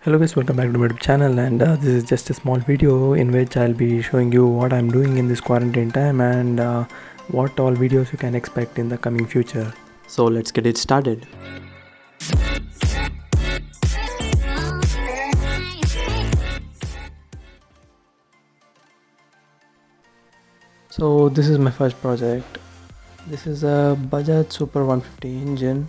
Hello guys, welcome back to my YouTube channel, and this is just a small video in which I'll be showing you what I'm doing in this quarantine time and what all videos you can expect in the coming future. So let's get it started. So this is my first project. This is a Bajaj Super 150 engine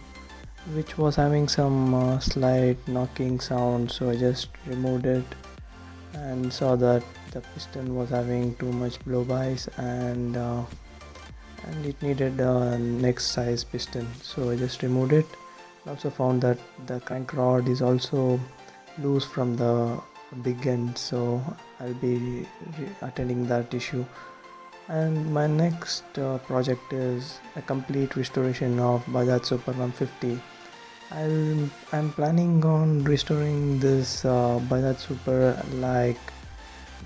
which was having some slight knocking sound, so I just removed it and saw that the piston was having too much blow-bys and it needed a next size piston, so I just removed it. I also found that the crank rod is also loose from the big end, so I'll be attending that issue. And my next project is a complete restoration of Bajaj Super 150. I'm planning on restoring this Bajaj Super like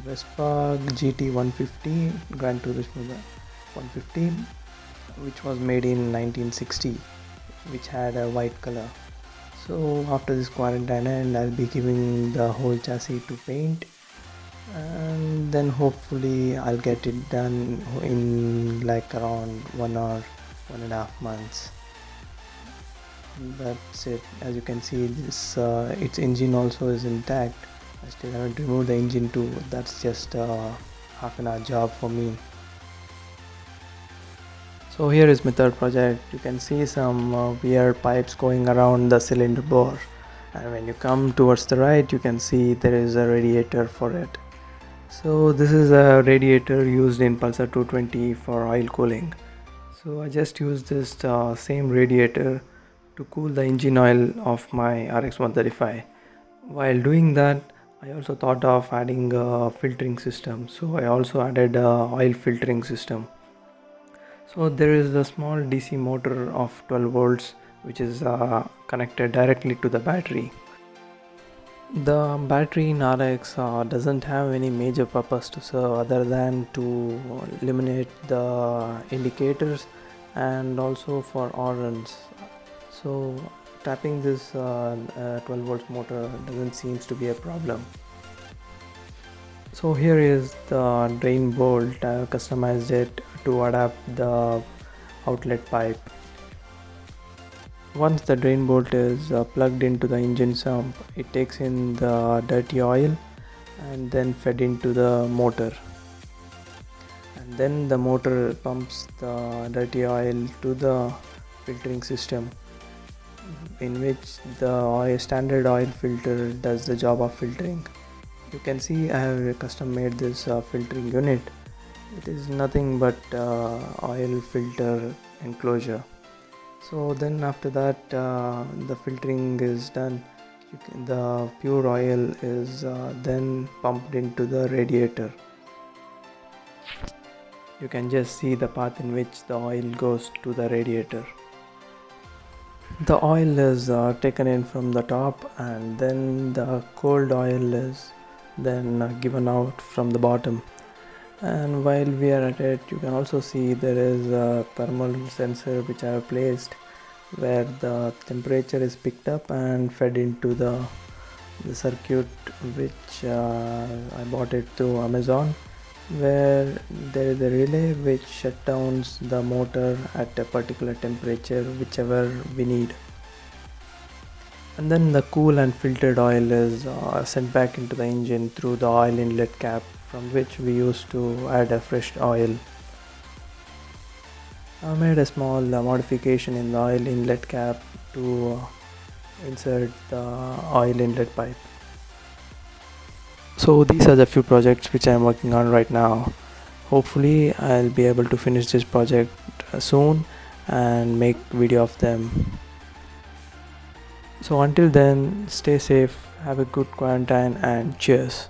Vespa GT 150 Grand Turismo 150, which was made in 1960, which had a white color. So after this quarantine end, I'll be giving the whole chassis to paint, and then hopefully I'll get it done in like around 1 or 1.5 months. That's it. As you can see, this its engine also is intact. I still haven't removed the engine too. That's just a half an hour job for me. So here is my third project. You can see some weird pipes going around the cylinder bore, and when you come towards the right, you can see there is a radiator for it. So this is a radiator used in Pulsar 220 for oil cooling. So I just used this same radiator to cool the engine oil of my RX135. While doing that, I also thought of adding a filtering system. So I also added a oil filtering system. So there is a small DC motor of 12 volts which is connected directly to the battery. The battery in RX doesn't have any major purpose to serve other than to illuminate the indicators and also for horns. So tapping this 12 volts motor doesn't seems to be a problem. So here is the drain bolt. I customized it to adapt the outlet pipe. Once the drain bolt is plugged into the engine sump, it takes in the dirty oil and then fed into the motor. And then the motor pumps the dirty oil to the filtering system, in which the standard oil filter does the job of filtering. You can see I have custom made this filtering unit. It is nothing but oil filter enclosure. So then after that the filtering is done. The pure oil is then pumped into the radiator. You can just see the path in which the oil goes to the radiator. The oil is taken in from the top, and then the cold oil is then given out from the bottom. And while we are at it, you can also see there is a thermal sensor which I have placed, where the temperature is picked up and fed into the circuit, which I bought it through Amazon, where there is a relay which shuts down the motor at a particular temperature whichever we need. And then the cool and filtered oil is sent back into the engine through the oil inlet cap, from which we used to add a fresh oil. I made a small modification in the oil inlet cap to insert the oil inlet pipe. So these are the few projects which I am working on right now. Hopefully I'll be able to finish this project soon and make video of them. So until then, stay safe, have a good quarantine, and cheers.